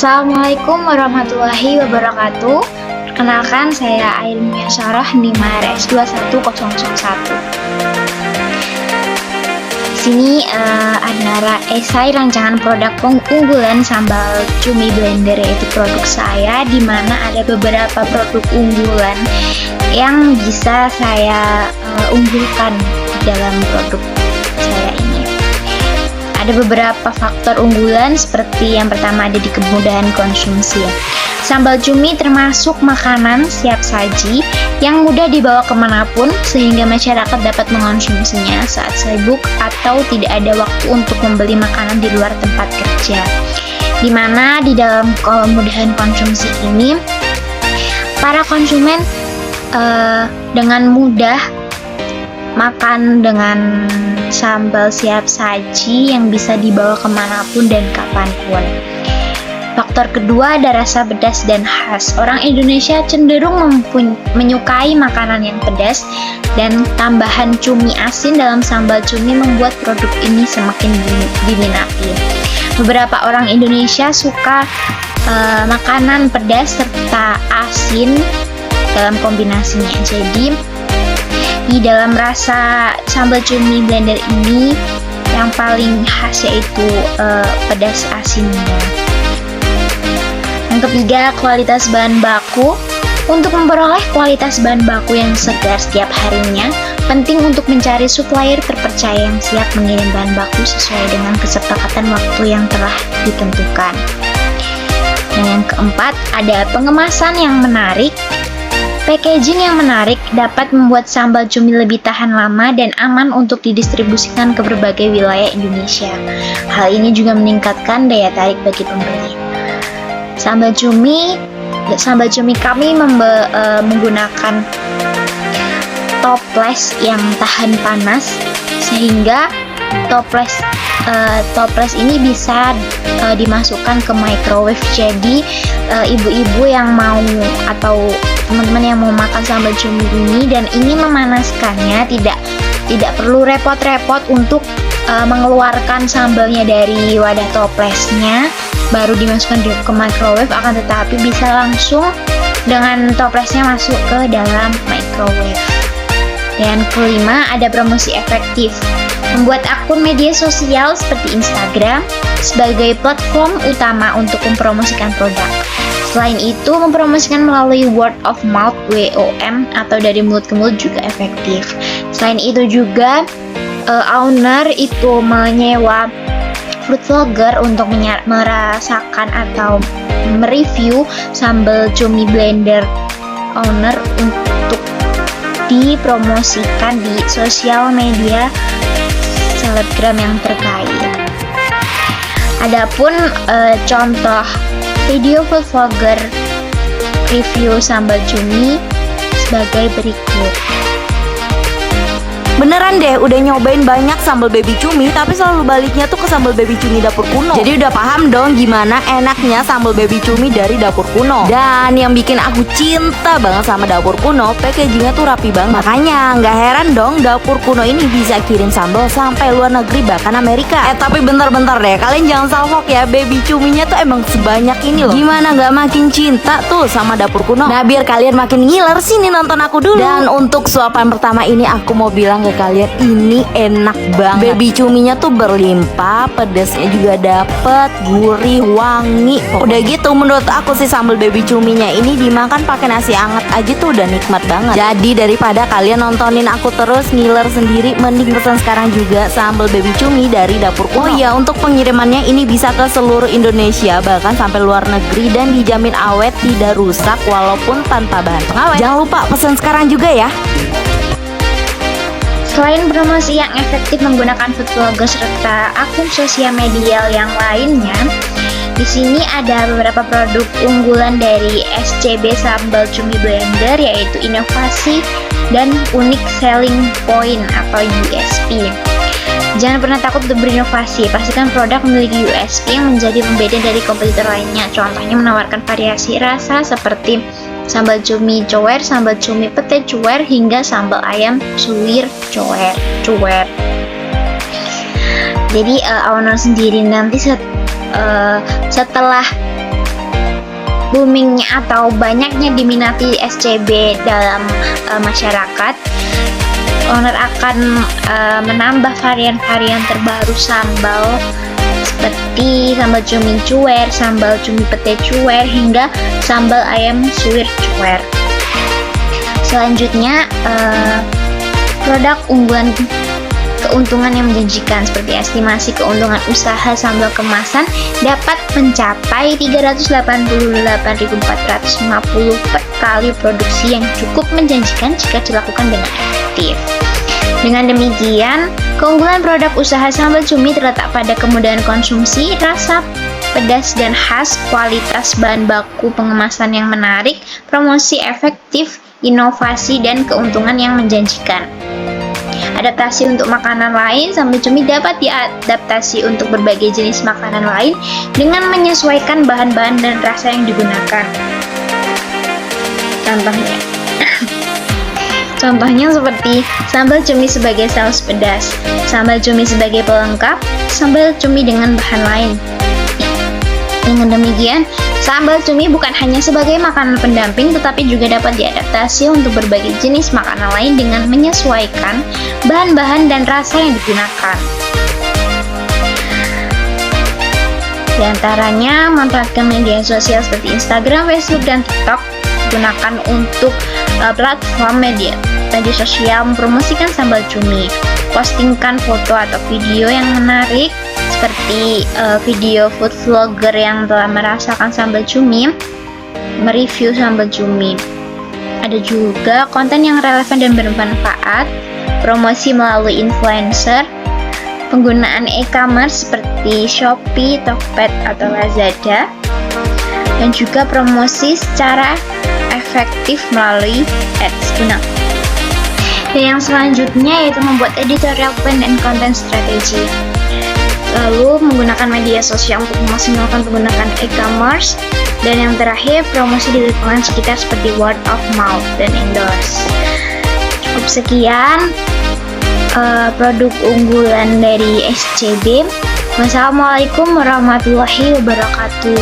Assalamualaikum warahmatullahi wabarakatuh. Perkenalkan, saya Ailmia Sarah NIMAR S21001. Di sini adalah esai rancangan produk unggulan sambal cumi blender, yaitu produk saya, di mana ada beberapa produk unggulan yang bisa saya unggulkan dalam produk saya ini. Ada beberapa faktor unggulan, seperti yang pertama ada di kemudahan konsumsi. Sambal cumi termasuk makanan siap saji yang mudah dibawa kemanapun, sehingga masyarakat dapat mengonsumsinya saat sibuk atau tidak ada waktu untuk membeli makanan di luar tempat kerja. Dimana di dalam kemudahan konsumsi ini, para konsumen dengan mudah makan dengan sambal siap saji yang bisa dibawa kemanapun dan kapanpun. Faktor kedua ada rasa pedas dan khas. Orang Indonesia cenderung menyukai makanan yang pedas, dan tambahan cumi asin dalam sambal cumi membuat produk ini semakin diminati. Beberapa orang Indonesia suka makanan pedas serta asin dalam kombinasinya. Jadi di dalam rasa sambal cumi blender ini yang paling khas yaitu pedas asinnya. Yang ketiga, kualitas bahan baku. Untuk memperoleh kualitas bahan baku yang segar setiap harinya, penting untuk mencari supplier terpercaya yang siap mengirim bahan baku sesuai dengan kesepakatan waktu yang telah ditentukan. Dan yang keempat, ada pengemasan yang menarik. Packaging yang menarik dapat membuat sambal cumi lebih tahan lama dan aman untuk didistribusikan ke berbagai wilayah Indonesia. Hal ini juga meningkatkan daya tarik bagi pembeli. Sambal cumi kami menggunakan toples yang tahan panas, sehingga toples ini bisa dimasukkan ke microwave. Jadi ibu-ibu yang mau atau teman-teman yang mau makan sambal cumi ini dan ingin memanaskannya, tidak perlu repot-repot untuk mengeluarkan sambalnya dari wadah toplesnya baru dimasukkan ke microwave, akan tetapi bisa langsung dengan toplesnya masuk ke dalam microwave. Dan kelima, ada promosi efektif. Membuat akun media sosial seperti Instagram sebagai platform utama untuk mempromosikan produk. Selain itu, mempromosikan melalui word of mouth (WOM) atau dari mulut ke mulut juga efektif. Selain itu juga owner itu menyewa food vlogger untuk merasakan atau mereview sambal cumi blender owner untuk dipromosikan di sosial media selebgram yang terkait. Adapun contoh video food vlogger review sambal cumi sebagai berikut. Beneran deh, udah nyobain banyak sambal baby cumi, tapi selalu baliknya tuh ke sambal baby cumi dapur kuno. Jadi udah paham dong gimana enaknya sambal baby cumi dari dapur kuno. Dan yang bikin aku cinta banget sama dapur kuno, packagingnya tuh rapi banget. Makanya nggak heran dong dapur kuno ini bisa kirim sambal sampai luar negeri, bahkan Amerika. Tapi bentar-bentar deh, kalian jangan salfok ya, baby cuminya tuh emang sebanyak ini loh. Gimana nggak makin cinta tuh sama dapur kuno? Nah, biar kalian makin ngiler, sini nonton aku dulu. Dan untuk suapan pertama ini aku mau bilang ke kalian, ini enak banget. Baby cuminya tuh berlimpah, pedasnya juga dapet, gurih, wangi. Udah gitu menurut aku sih sambal baby cuminya ini dimakan pakai nasi anget aja tuh udah nikmat banget. Jadi daripada kalian nontonin aku terus ngiler sendiri, mending pesan sekarang juga sambal baby cumi dari dapur kuno. Oh iya, untuk pengirimannya ini bisa ke seluruh Indonesia, bahkan sampai luar negeri, dan dijamin awet, tidak rusak walaupun tanpa bahan pengawet. Jangan lupa pesan sekarang juga ya. Selain promosi yang efektif menggunakan food vlogger serta akun sosial media yang lainnya, di sini ada beberapa produk unggulan dari SCB Sambal Cumi Blender, yaitu inovasi dan unik selling point atau USP. Jangan pernah takut untuk berinovasi, pastikan produk memiliki USP yang menjadi pembeda dari kompetitor lainnya. Contohnya menawarkan variasi rasa seperti sambal cumi cower, sambal cumi pete cuer, hingga sambal ayam suwir cuer. Jadi owner sendiri nanti setelah boomingnya atau banyaknya diminati SCB dalam masyarakat, owner akan menambah varian-varian terbaru sambal seperti sambal cumi cuer, sambal cumi pete cuer, hingga sambal ayam suwir cuer. Selanjutnya, produk unggulan keuntungan yang menjanjikan seperti estimasi keuntungan usaha sambal kemasan dapat mencapai 388.450 per kali produksi yang cukup menjanjikan jika dilakukan dengan efektif. Dengan demikian, keunggulan produk usaha sambal cumi terletak pada kemudahan konsumsi, rasa pedas dan khas, kualitas bahan baku pengemasan yang menarik, promosi efektif, inovasi, dan keuntungan yang menjanjikan. Adaptasi untuk makanan lain, sambal cumi dapat diadaptasi untuk berbagai jenis makanan lain dengan menyesuaikan bahan-bahan dan rasa yang digunakan. Contohnya seperti sambal cumi sebagai saus pedas, sambal cumi sebagai pelengkap, sambal cumi dengan bahan lain. Dengan demikian, sambal cumi bukan hanya sebagai makanan pendamping, tetapi juga dapat diadaptasi untuk berbagai jenis makanan lain dengan menyesuaikan bahan-bahan dan rasa yang digunakan. Di antaranya, manfaatkan media sosial seperti Instagram, Facebook, dan TikTok. Gunakan untuk platform media sosial mempromosikan sambal cumi. Postingkan foto atau video yang menarik seperti video food vlogger yang telah merasakan sambal cumi, mereview sambal cumi. Ada juga konten yang relevan dan bermanfaat, promosi melalui influencer, penggunaan e-commerce seperti Shopee, Tokped, atau Lazada, dan juga promosi secara efektif melalui ads. Dan yang selanjutnya yaitu membuat editorial plan dan content strategy. Lalu menggunakan media sosial untuk memaksimalkan penggunaan e-commerce, dan yang terakhir promosi di lingkungan sekitar seperti word of mouth dan endorse. Cukup sekian produk unggulan dari SCB. Wassalamualaikum warahmatullahi wabarakatuh.